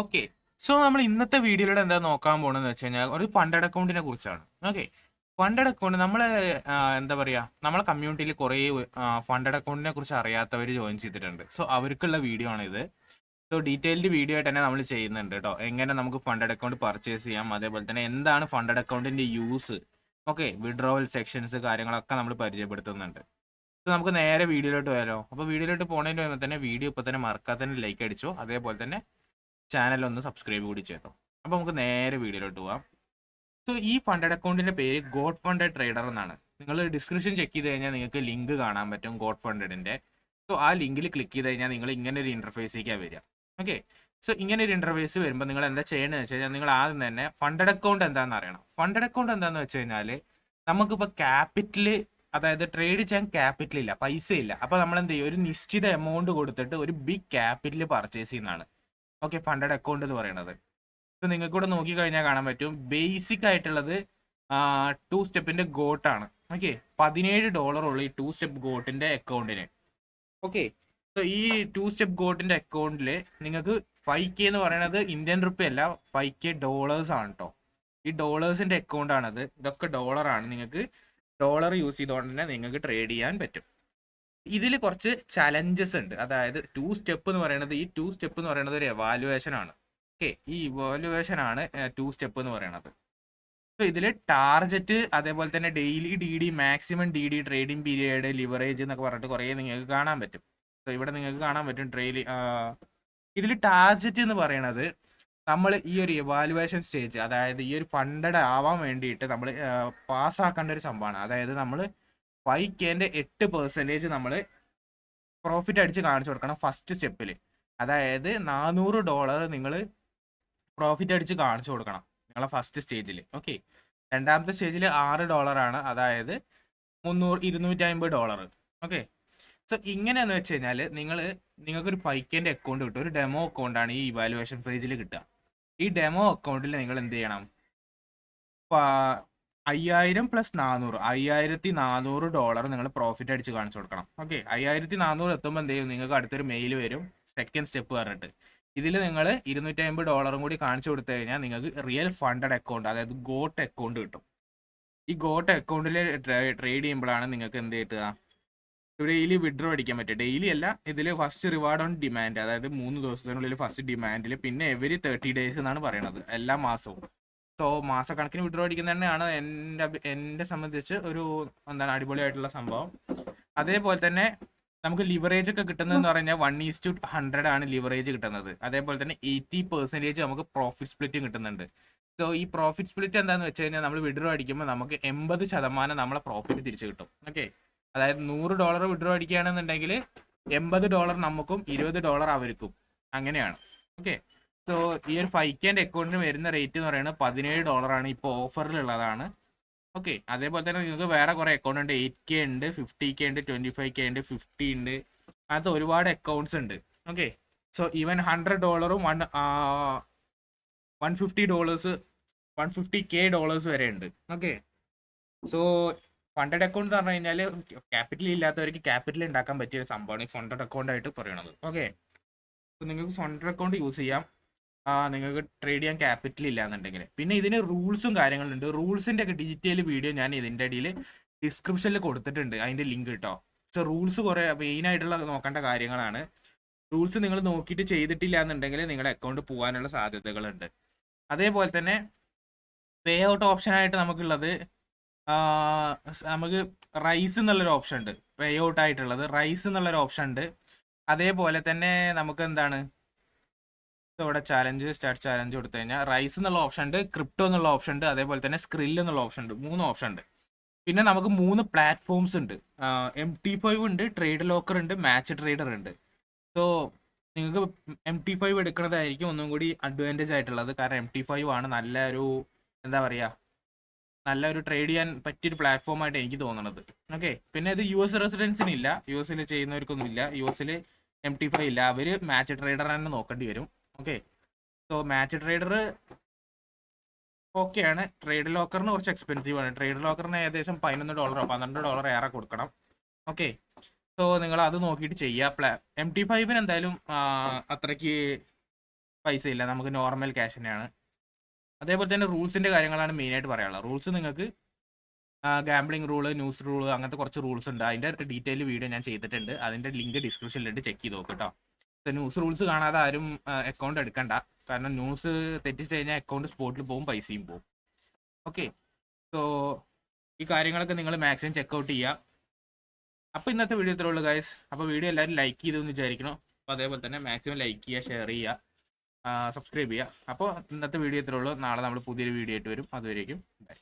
Okay. So നമ്മൾ ഇന്നത്തെ വീഡിയോയിലൂടെ എന്താ നോക്കാൻ പോകണമെന്ന് വെച്ച് കഴിഞ്ഞാൽ ഒരു ഫണ്ടഡ് അക്കൗണ്ടിനെ കുറിച്ചാണ്. ഓക്കെ. ഫണ്ടഡ് അക്കൗണ്ട് നമ്മളെ എന്താ പറയുക, നമ്മളെ കമ്മ്യൂണിറ്റിയിൽ കുറേ ഫണ്ടഡ് അക്കൗണ്ടിനെ കുറിച്ച് അറിയാത്തവർ ജോയിൻ ചെയ്തിട്ടുണ്ട്. സോ അവർക്കുള്ള വീഡിയോ ആണിത്. സോ ഡീറ്റെയിൽഡ് വീഡിയോ ആയിട്ട് തന്നെ നമ്മൾ ചെയ്യുന്നുണ്ട് കേട്ടോ. എങ്ങനെ നമുക്ക് ഫണ്ടഡ് അക്കൗണ്ട് പർച്ചേസ് ചെയ്യാം, അതേപോലെ തന്നെ എന്താണ് ഫണ്ടഡ് അക്കൗണ്ടിന്റെ യൂസ്, ഓക്കെ, വിഡ്രോവൽ സെക്ഷൻസ് കാര്യങ്ങളൊക്കെ നമ്മൾ പരിചയപ്പെടുത്തുന്നുണ്ട്. സോ നമുക്ക് നേരെ വീഡിയോയിലോട്ട് പോയാലോ. അപ്പോൾ വീഡിയോയിലോട്ട് പോകുന്നതിന് മുമ്പ് തന്നെ വീഡിയോ ഇപ്പോൾ തന്നെ മറക്കാതെ തന്നെ ലൈക്ക് അടിച്ചോ, അതേപോലെ തന്നെ ചാനൽ ഒന്ന് സബ്സ്ക്രൈബ് കൂടി ചെയ്തോ. അപ്പോൾ നമുക്ക് നേരെ വീഡിയോയിലോട്ട് പോവാം. സോ ഈ ഫണ്ടഡ് അക്കൗണ്ടിന്റെ പേര് ഗോഡ് ഫണ്ടഡ് ട്രേഡർ എന്നാണ്. നിങ്ങൾ ഡിസ്ക്രിപ്ഷൻ ചെക്ക് ചെയ്ത് കഴിഞ്ഞാൽ നിങ്ങൾക്ക് ലിങ്ക് കാണാൻ പറ്റും ഗോഡ് ഫണ്ടഡിന്റെ. സോ ആ ലിങ്കിൽ ക്ലിക്ക് ചെയ്ത് കഴിഞ്ഞാൽ നിങ്ങൾ ഇങ്ങനെ ഒരു ഇന്റർഫേസിലേക്കാണ് വരിക. ഓക്കെ. സോ ഇങ്ങനെ ഒരു ഇന്റർഫേസ് വരുമ്പോൾ നിങ്ങൾ എന്താ ചെയ്യേണ്ടതെന്ന് വെച്ച് കഴിഞ്ഞാൽ നിങ്ങൾ ആദ്യം തന്നെ ഫണ്ടഡ് അക്കൗണ്ട് എന്താണെന്ന് അറിയണം. ഫണ്ടഡ് അക്കൗണ്ട് എന്താണെന്ന് വെച്ച് കഴിഞ്ഞാൽ നമുക്കിപ്പോൾ ക്യാപിറ്റൽ, അതായത് ട്രേഡ് ചെയ്യാൻ ക്യാപിറ്റൽ ഇല്ല, പൈസ ഇല്ല. അപ്പോൾ നമ്മൾ എന്ത് ചെയ്യും, ഒരു നിശ്ചിത എമൗണ്ട് കൊടുത്തിട്ട് ഒരു ബിഗ് ക്യാപിറ്റൽ പർച്ചേസ് ചെയ്യുന്നതാണ് ഓക്കെ ഫണ്ടഡ് അക്കൗണ്ട് എന്ന് പറയുന്നത്. ഇപ്പൊ നിങ്ങൾക്ക് കൂടെ നോക്കി കഴിഞ്ഞാൽ കാണാൻ പറ്റും, ബേസിക് ആയിട്ടുള്ളത് 2 സ്റ്റെപ്പിന്റെ ഗോട്ടാണ്. ഓക്കെ. $17 ഉള്ളു ഈ 2 സ്റ്റെപ്പ് ഗോട്ടിന്റെ അക്കൗണ്ടിന്. ഓക്കെ. സോ ഈ 2 സ്റ്റെപ്പ് ഗോട്ടിന്റെ അക്കൗണ്ടിൽ നിങ്ങൾക്ക് 5K എന്ന് പറയുന്നത് ഇന്ത്യൻ റുപ്പി അല്ല, 5K ഡോളേഴ്സ് ആണ് കേട്ടോ. ഈ ഡോളേഴ്സിന്റെ അക്കൗണ്ട് ആണത്. ഇതൊക്കെ ഡോളറാണ്. നിങ്ങൾക്ക് ഡോളർ യൂസ് ചെയ്തുകൊണ്ട് തന്നെ നിങ്ങൾക്ക് ട്രേഡ് ചെയ്യാൻ പറ്റും. ഇതിൽ കുറച്ച് ചലഞ്ചസ് ഉണ്ട്. അതായത് 2 സ്റ്റെപ്പ് എന്ന് പറയുന്നത്, ഈ 2 സ്റ്റെപ്പ് എന്ന് പറയുന്നത് ഒരു എവാലുവേഷൻ ആണ്. ഓക്കെ. ഈ ഇവാലുവേഷൻ ആണ് 2 സ്റ്റെപ്പ് എന്ന് പറയുന്നത്. സോ ഇതിൽ ടാർജറ്റ്, അതേപോലെ തന്നെ daily DD, maximum DD, trading period, leverage എന്നൊക്കെ പറഞ്ഞിട്ട് കുറേ നിങ്ങൾക്ക് കാണാൻ പറ്റും. സോ ഇവിടെ നിങ്ങൾക്ക് കാണാൻ പറ്റും ഇതിൽ ടാർജറ്റ് എന്ന് പറയുന്നത് നമ്മൾ ഈ ഒരു എവാലുവേഷൻ സ്റ്റേജ്, അതായത് ഈ ഒരു ഫണ്ടഡ് ആവാൻ വേണ്ടിയിട്ട് നമ്മൾ പാസ്സാക്കേണ്ട ഒരു സംഭവമാണ്. അതായത് നമ്മൾ 5Kന്റെ 8% നമ്മൾ പ്രോഫിറ്റ് അടിച്ച് കാണിച്ചു കൊടുക്കണം ഫസ്റ്റ് സ്റ്റെപ്പിൽ. അതായത് $400 നിങ്ങൾ പ്രോഫിറ്റ് അടിച്ച് കാണിച്ചു കൊടുക്കണം നിങ്ങളെ ഫസ്റ്റ് സ്റ്റേജിൽ. ഓക്കെ. രണ്ടാമത്തെ സ്റ്റേജിൽ $6 ആണ്, അതായത് $250. ഓക്കെ. സോ ഇങ്ങനെയെന്ന് വെച്ച് കഴിഞ്ഞാൽ നിങ്ങൾക്കൊരു 5Kന്റെ അക്കൗണ്ട് കിട്ടും. ഒരു ഡെമോ അക്കൗണ്ടാണ് ഈ ഇവാലുവേഷൻ ഫേജിൽ കിട്ടുക. ഈ ഡെമോ അക്കൗണ്ടിൽ നിങ്ങൾ എന്ത് ചെയ്യണം, 5000 + 400, $5400 നിങ്ങൾ പ്രോഫിറ്റ് അടിച്ച് കാണിച്ചു കൊടുക്കണം. ഓക്കെ. 5400 എത്തുമ്പോൾ എന്ത് ചെയ്യും, നിങ്ങൾക്ക് അടുത്തൊരു മെയിൽ വരും, സെക്കൻഡ് സ്റ്റെപ്പ് പറഞ്ഞിട്ട്. ഇതിൽ നിങ്ങൾ $250 കൂടി കാണിച്ചു കൊടുത്തു കഴിഞ്ഞാൽ നിങ്ങൾക്ക് റിയൽ ഫണ്ടഡ് അക്കൗണ്ട്, അതായത് ഗോട്ട് അക്കൗണ്ട് കിട്ടും. ഈ ഗോട്ട് അക്കൗണ്ടിൽ ട്രേഡ് ചെയ്യുമ്പോഴാണ് നിങ്ങൾക്ക് എന്ത് കിട്ടുക, ഡെയിലി വിഡ്രോ അടിക്കാൻ പറ്റും. ഡെയിലി അല്ല, ഇതിൽ ഫസ്റ്റ് റിവാർഡ് ഓൺ ഡിമാൻഡ്, അതായത് 3 ദിവസത്തിനുള്ളിൽ ഫസ്റ്റ് ഡിമാൻഡിൽ, പിന്നെ എവരി 30 ഡേയ്സ് എന്നാണ് പറയുന്നത്, എല്ലാ മാസവും. സോ മാസക്കണക്കിന് വിഡ്രോ അടിക്കുന്ന തന്നെയാണ് എന്നെ സംബന്ധിച്ച് ഒരു എന്താണ് അടിപൊളിയായിട്ടുള്ള സംഭവം. അതേപോലെ തന്നെ നമുക്ക് ലിവറേജ് ഒക്കെ കിട്ടുന്നതെന്ന് പറഞ്ഞാൽ 1:100 ആണ് ലിവറേജ് കിട്ടുന്നത്. അതേപോലെ തന്നെ 80% നമുക്ക് പ്രോഫിറ്റ് സ്പ്ലിറ്റും കിട്ടുന്നുണ്ട്. സോ ഈ പ്രോഫിറ്റ് സ്പ്ലിറ്റ് എന്താണെന്ന് വെച്ച് കഴിഞ്ഞാൽ നമ്മൾ വിഡ്രോ അടിക്കുമ്പോൾ നമുക്ക് 80% നമ്മളെ പ്രോഫിറ്റ് തിരിച്ചു കിട്ടും. ഓക്കെ. അതായത് $100 വിഡ്രോ അടിക്കുകയാണെന്നുണ്ടെങ്കിൽ $80 നമുക്കും $20 അവർക്കും, അങ്ങനെയാണ്. ഓക്കെ. സോ ഈ ഒരു 5Kന്റെ അക്കൗണ്ടിന് വരുന്ന റേറ്റ് എന്ന് പറയുന്നത് $17 ആണ്, ഇപ്പോൾ ഓഫറിലുള്ളതാണ്. ഓക്കെ. അതേപോലെ തന്നെ നിങ്ങൾക്ക് വേറെ കുറേ അക്കൗണ്ട് ഉണ്ട്. 8K ഉണ്ട്, 50K ഉണ്ട്, 25K ഉണ്ട്, 50 ഉണ്ട്, അങ്ങനത്തെ ഒരുപാട് അക്കൗണ്ട്സ് ഉണ്ട്. ഓക്കെ. സോ ഈവൻ $100 $150 $150K വരെ ഉണ്ട്. ഓക്കെ. സോ ഫണ്ടഡ് അക്കൗണ്ട് എന്ന് പറഞ്ഞു കഴിഞ്ഞാൽ ക്യാപിറ്റൽ ഇല്ലാത്തവർക്ക് ക്യാപിറ്റൽ ഉണ്ടാക്കാൻ പറ്റിയ ഒരു സംഭവമാണ് ഈ ഫണ്ടഡ് അക്കൗണ്ട് ആയിട്ട് പറയുന്നത്. ഓക്കെ. സോ നിങ്ങൾക്ക് ഫണ്ടഡ് അക്കൗണ്ട് യൂസ് ചെയ്യാം നിങ്ങൾക്ക് ട്രേഡ് ചെയ്യാൻ ക്യാപിറ്റൽ ഇല്ല എന്നുണ്ടെങ്കിൽ. പിന്നെ ഇതിന് റൂൾസും കാര്യങ്ങളുണ്ട്. റൂൾസിൻ്റെ ഒക്കെ ഡീറ്റെയിൽ വീഡിയോ ഞാൻ ഇതിൻ്റെ ഇടയിൽ ഡിസ്ക്രിപ്ഷനിൽ കൊടുത്തിട്ടുണ്ട്, അതിൻ്റെ ലിങ്ക് കേട്ടോ. സോ റൂൾസ് കുറേ മെയിനായിട്ടുള്ള നോക്കേണ്ട കാര്യങ്ങളാണ്. റൂൾസ് നിങ്ങൾ നോക്കിയിട്ട് ചെയ്തിട്ടില്ല എന്നുണ്ടെങ്കിൽ നിങ്ങളുടെ അക്കൗണ്ട് പോകാനുള്ള സാധ്യതകളുണ്ട്. അതേപോലെ തന്നെ പേ ഔട്ട് ഓപ്ഷനായിട്ട് നമുക്കുള്ളത്, നമുക്ക് റൈസ് എന്നുള്ളൊരു ഓപ്ഷൻ ഉണ്ട്. പേ ഔട്ട് ആയിട്ടുള്ളത് റൈസ് എന്നുള്ളൊരു ഓപ്ഷൻ ഉണ്ട്. അതേപോലെ തന്നെ നമുക്ക് എന്താണ്, ഇവിടെ സ്റ്റാർട്ട് ചാലഞ്ച് കൊടുത്തു കഴിഞ്ഞാൽ റൈസ് എന്നുള്ള ഓപ്ഷൻ ഉണ്ട്, ക്രിപ്റ്റോ എന്നുള്ള ഓപ്ഷൻ ഉണ്ട്, അതേപോലെ തന്നെ സ്ക്രിൽ എന്നുള്ള ഓപ്ഷൻ ഉണ്ട്. 3 ഓപ്ഷൻ ഉണ്ട്. പിന്നെ നമുക്ക് 3 പ്ലാറ്റ്ഫോംസ് ഉണ്ട്. MT5 ഉണ്ട്, ട്രേഡ് ലോക്കർ ഉണ്ട്, മാച്ച് ട്രേഡർ ഉണ്ട്. സോ നിങ്ങൾക്ക് MT5 എടുക്കുന്നതായിരിക്കും ഒന്നും കൂടി അഡ്വാൻറ്റേജ് ആയിട്ടുള്ളത്. കാരണം MT5 ആണ് നല്ലൊരു എന്താ പറയുക, നല്ലൊരു ട്രേഡ് ചെയ്യാൻ പറ്റിയൊരു പ്ലാറ്റ്ഫോമായിട്ട് എനിക്ക് തോന്നുന്നത്. ഓക്കെ. പിന്നെ ഇത് US റെസിഡൻസിനില്ല, US ചെയ്യുന്നവർക്കൊന്നും ഇല്ല. US MT5 ഇല്ല, അവർ മാച്ച് ട്രേഡർ തന്നെ നോക്കേണ്ടി വരും. ഓക്കെ. സോ മാച്ച് ട്രേഡർ ഓക്കെയാണ്. ട്രേഡ് ലോക്കറിന് കുറച്ച് എക്സ്പെൻസീവ് ആണ്. ട്രേഡ് ലോക്കറിന് ഏകദേശം $11 $12 ഏറെ കൊടുക്കണം. ഓക്കെ. സോ നിങ്ങൾ അത് നോക്കിയിട്ട് ചെയ്യുക. MT5 എന്തായാലും അത്രയ്ക്ക് പൈസ ഇല്ല, നമുക്ക് നോർമൽ ക്യാഷ് തന്നെയാണ്. അതേപോലെ തന്നെ റൂൾസിൻ്റെ കാര്യങ്ങളാണ് മെയിനായിട്ട് പറയാനുള്ളത്. റൂൾസ് നിങ്ങൾക്ക് ഗാംബ്ലിംഗ് റൂള്, ന്യൂസ് റൂള്, അങ്ങനത്തെ കുറച്ച് റൂൾസ് ഉണ്ട്. അതിൻ്റെ ഡീറ്റെയിൽ വീഡിയോ ഞാൻ ചെയ്തിട്ടുണ്ട്. അതിൻ്റെ ലിങ്ക് ഡിസ്ക്രിപ്ഷനിലിട്ട് ചെക്ക് ചെയ്ത് നോക്ക് കേട്ടോ. ന്യൂസ് റൂൾസ് കാണാതെ ആരും അക്കൗണ്ട് എടുക്കണ്ട. കാരണം ന്യൂസ് തെറ്റിച്ച് കഴിഞ്ഞാൽ അക്കൗണ്ട് സ്പോട്ടിൽ പോകും, പൈസയും പോകും. ഓക്കെ, സോ ഈ കാര്യങ്ങളൊക്കെ നിങ്ങൾ മാക്സിമം ചെക്കൗട്ട് ചെയ്യുക. അപ്പോൾ ഇന്നത്തെ വീഡിയോ ഇത്രേ ഉള്ളൂ ഗൈസ്. അപ്പോൾ വീഡിയോ എല്ലാവരും ലൈക്ക് ചെയ്തെന്ന് വിചാരിക്കണം. അപ്പോൾ അതേപോലെ തന്നെ മാക്സിമം ലൈക്ക് ചെയ്യുക, ഷെയർ ചെയ്യുക, സബ്സ്ക്രൈബ് ചെയ്യുക. അപ്പോൾ ഇന്നത്തെ വീഡിയോ ഇത്രേ ഉള്ളൂ. നാളെ നമ്മൾ പുതിയൊരു വീഡിയോ ആയിട്ട് വരും. അതുവരേക്കും ബൈ.